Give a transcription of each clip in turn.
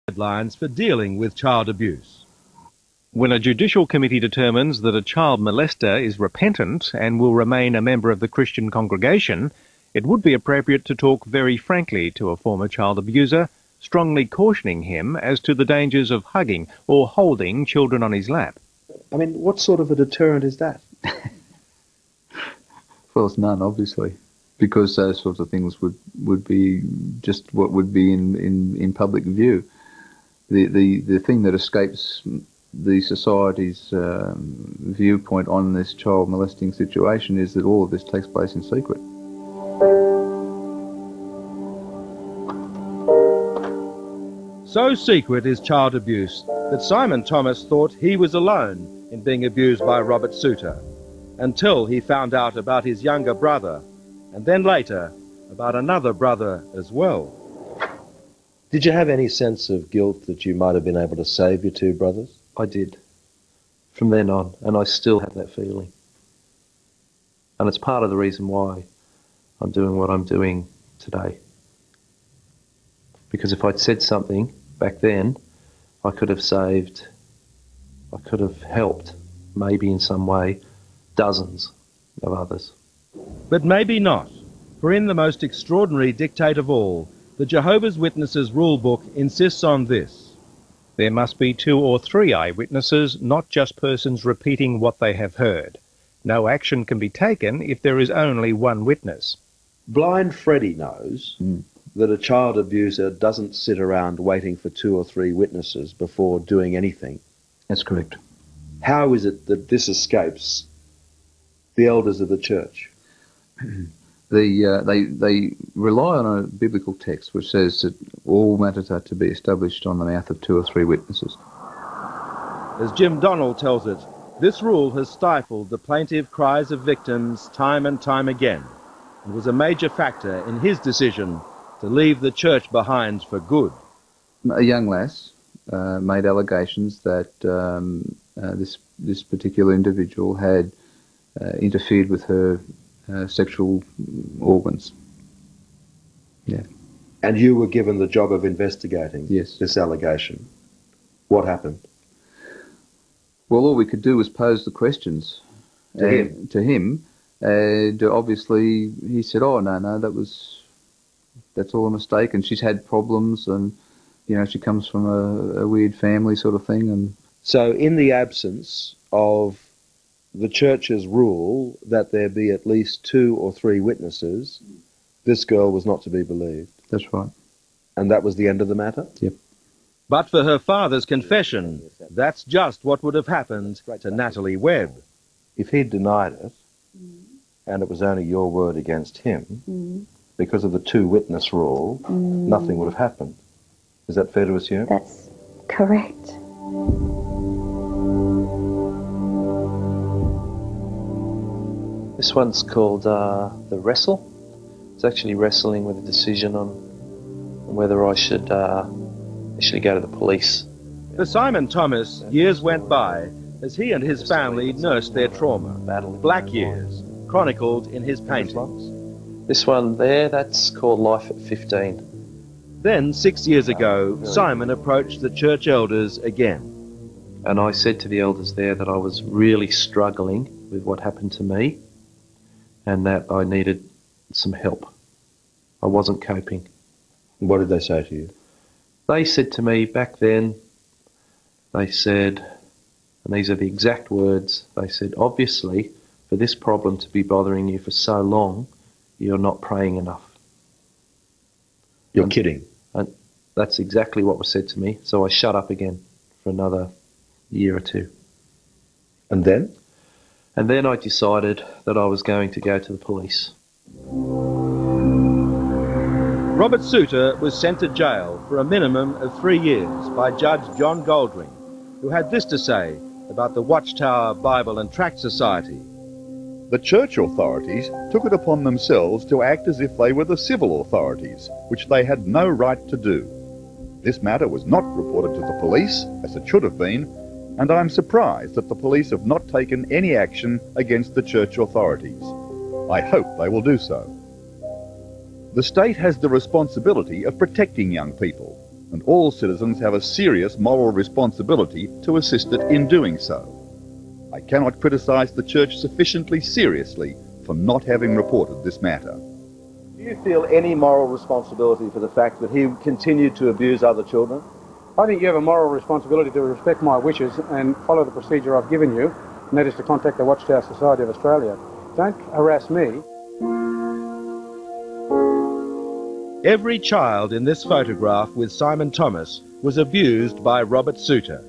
guidelines for dealing with child abuse. When a judicial committee determines that a child molester is repentant and will remain a member of the Christian congregation, it would be appropriate to talk very frankly to a former child abuser, strongly cautioning him as to the dangers of hugging or holding children on his lap. I mean, what sort of a deterrent is that? Well, it's none, obviously, because those sorts of things would be just what would be in public view. The thing that escapes the society's viewpoint on this child molesting situation is that all of this takes place in secret. So secret is child abuse that Simon Thomas thought he was alone in being abused by Robert Souter, until he found out about his younger brother, and then later about another brother as well. Did you have any sense of guilt that you might have been able to save your two brothers? I did, from then on, and I still have that feeling. And it's part of the reason why I'm doing what I'm doing today. Because if I'd said something back then, I could have saved, I could have helped, maybe in some way, dozens of others. But maybe not, for in the most extraordinary dictate of all, the Jehovah's Witnesses rule book insists on this. There must be 2 or 3 eyewitnesses, not just persons repeating what they have heard. No action can be taken if there is only one witness. Blind Freddie knows that a child abuser doesn't sit around waiting for 2 or 3 witnesses before doing anything. That's correct. How is it that this escapes the elders of the church? They rely on a biblical text which says that all matters are to be established on the mouth of 2 or 3 witnesses. As Jim Donald tells it, this rule has stifled the plaintive cries of victims time and time again, and was a major factor in his decision to leave the church behind for good. A young lass made allegations that this particular individual had interfered with her sexual organs. Yeah. And you were given the job of investigating this allegation. What happened? Well, all we could do was pose the questions to him, and obviously he said, "Oh, no, that's all a mistake, and she's had problems, and she comes from a weird family sort of thing." And so, in the absence of the church's rule that there be at least 2 or 3 witnesses, this girl was not to be believed. That's right. And that was the end of the matter? Yep. But for her father's confession, that's just what would have happened to Natalie Webb. If he'd denied it, and it was only your word against him, because of the 2-witness rule, nothing would have happened. Is that fair to assume? That's correct. This one's called The Wrestle. It's actually wrestling with a decision on whether I should actually go to the police. For Simon Thomas, years went by as he and his family nursed their trauma. Black years, chronicled in his paintings. This one there, that's called Life at 15. Then, 6 years ago, Simon approached the church elders again. And I said to the elders there that I was really struggling with what happened to me, and that I needed some help. I wasn't coping. What did they say to you? They said to me back then, they said, and these are the exact words, they said, obviously, for this problem to be bothering you for so long, you're not praying enough. You're kidding. And that's exactly what was said to me, so I shut up again for another year or 2. And then? And then I decided that I was going to go to the police. Robert Souter was sent to jail for a minimum of 3 years by Judge John Goldring, who had this to say about the Watchtower Bible and Tract Society. The church authorities took it upon themselves to act as if they were the civil authorities, which they had no right to do. This matter was not reported to the police, as it should have been, and I'm surprised that the police have not taken any action against the church authorities. I hope they will do so. The state has the responsibility of protecting young people. and all citizens have a serious moral responsibility to assist it in doing so. I cannot criticise the Church sufficiently seriously for not having reported this matter. Do you feel any moral responsibility for the fact that he continued to abuse other children? I think you have a moral responsibility to respect my wishes and follow the procedure I've given you, and that is to contact the Watchtower Society of Australia. Don't harass me. Every child in this photograph with Simon Thomas was abused by Robert Souter.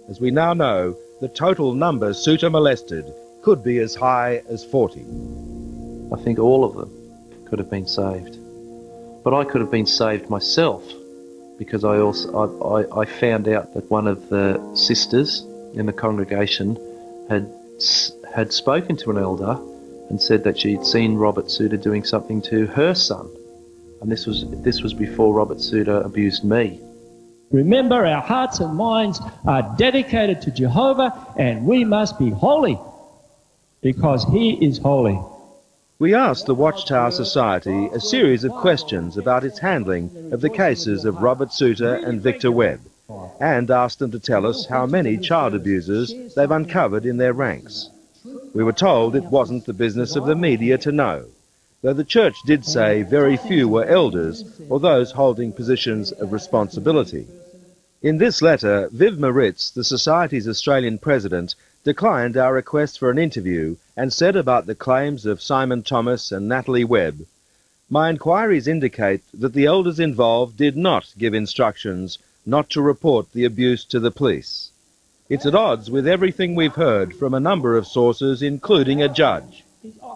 As we now know, the total number Souter molested could be as high as 40. I think all of them could have been saved. But I could have been saved myself, because I found out that one of the sisters in the congregation had spoken to an elder and said that she'd seen Robert Souter doing something to her son. And this was before Robert Souter abused me. Remember, our hearts and minds are dedicated to Jehovah, and we must be holy, because he is holy. We asked the Watchtower Society a series of questions about its handling of the cases of Robert Souter and Victor Webb, and asked them to tell us how many child abusers they've uncovered in their ranks. We were told it wasn't the business of the media to know, though the Church did say very few were elders or those holding positions of responsibility. In this letter, Viv Moritz, the Society's Australian president, declined our request for an interview and said about the claims of Simon Thomas and Natalie Webb, "My inquiries indicate that the elders involved did not give instructions not to report the abuse to the police. It's at odds with everything we've heard from a number of sources, including a judge.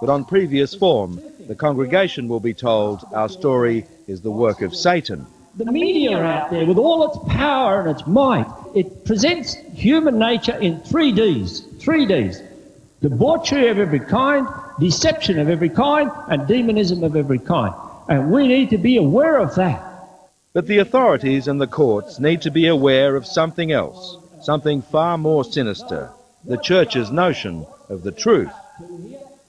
But on previous form, the congregation will be told our story is the work of Satan." The media out there, with all its power and its might, it presents human nature in 3Ds. 3Ds. Debauchery of every kind, deception of every kind, and demonism of every kind. And we need to be aware of that. But the authorities and the courts need to be aware of something else, something far more sinister, the Church's notion of the truth.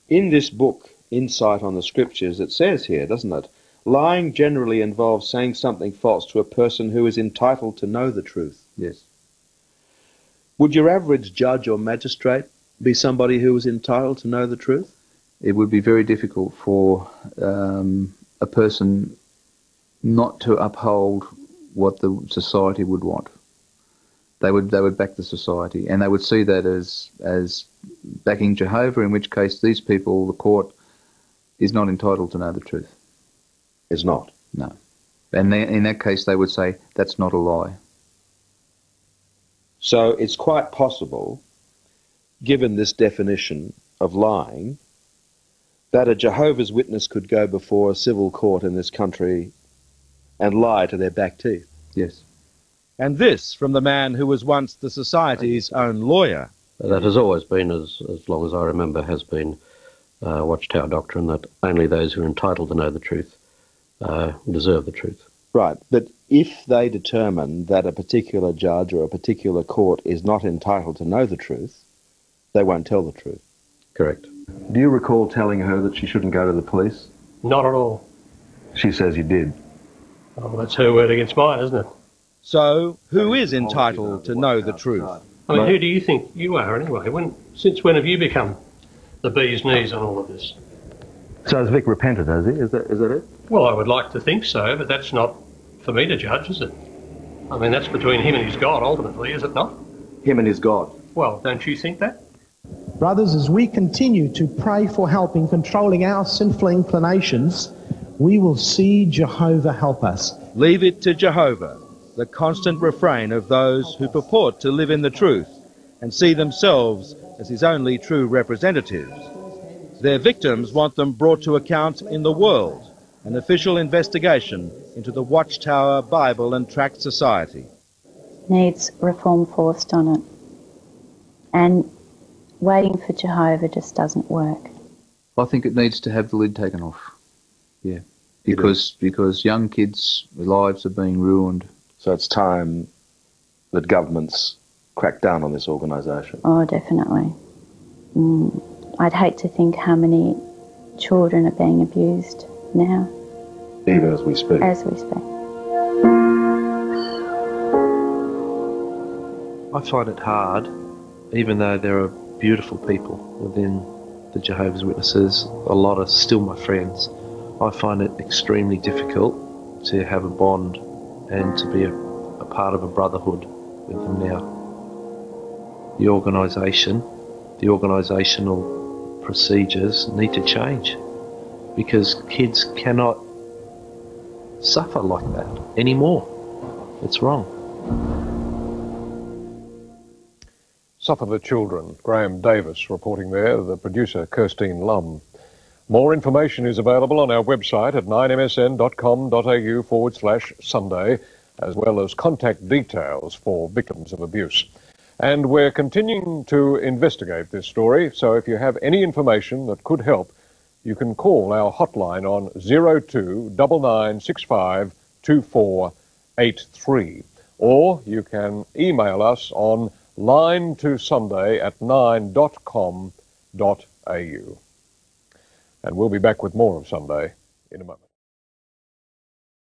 In this book, Insight on the Scriptures, it says here, doesn't it, lying generally involves saying something false to a person who is entitled to know the truth. Yes. Would your average judge or magistrate be somebody who was entitled to know the truth? It would be very difficult for a person not to uphold what the society would want. They would back the society, and they would see that as backing Jehovah, in which case these people, the court, is not entitled to know the truth. Is not. No. And in that case, they would say, that's not a lie. So it's quite possible, given this definition of lying, that a Jehovah's Witness could go before a civil court in this country and lie to their back teeth. Yes. And this from the man who was once the Society's own lawyer. That has always been, as long as I remember, has been Watchtower doctrine, that only those who are entitled to know the truth deserve the truth. Right, but if they determine that a particular judge or a particular court is not entitled to know the truth, they won't tell the truth. Correct. Do you recall telling her that she shouldn't go to the police? Not at all. She says you did. Oh, that's her word against mine, isn't it? So, who is entitled to know the truth? I mean, who do you think you are anyway? Since when have you become the bee's knees on all of this? So has Vic repented, has he? Is that it? Well, I would like to think so, but that's not for me to judge, is it? I mean, that's between him and his God, ultimately, is it not? Him and his God. Well, don't you think that? Brothers, as we continue to pray for help in controlling our sinful inclinations, we will see Jehovah help us. Leave it to Jehovah, the constant refrain of those who purport to live in the truth and see themselves as his only true representatives. Their victims want them brought to account in the world, an official investigation into the Watchtower Bible and Tract Society. Needs reform forced on it. And waiting for Jehovah just doesn't work. I think it needs to have the lid taken off. Yeah. Because young kids' lives are being ruined. So it's time that governments crack down on this organisation. Oh, definitely. I'd hate to think how many children are being abused now. Even as we speak. As we speak. I find it hard, even though there are beautiful people within the Jehovah's Witnesses, a lot are still my friends. I find it extremely difficult to have a bond and to be a part of a brotherhood with them now. The organisation, the organisational procedures need to change, because kids cannot suffer like that anymore. It's wrong. Suffer the children. Graham Davis reporting there, the producer Kirstine Lum. More information is available on our website at 9msn.com.au/Sunday, as well as contact details for victims of abuse. And we're continuing to investigate this story, so if you have any information that could help, you can call our hotline on 02 9965 2483, or you can email us on line2sunday@9.com.au. And we'll be back with more of Sunday in a moment.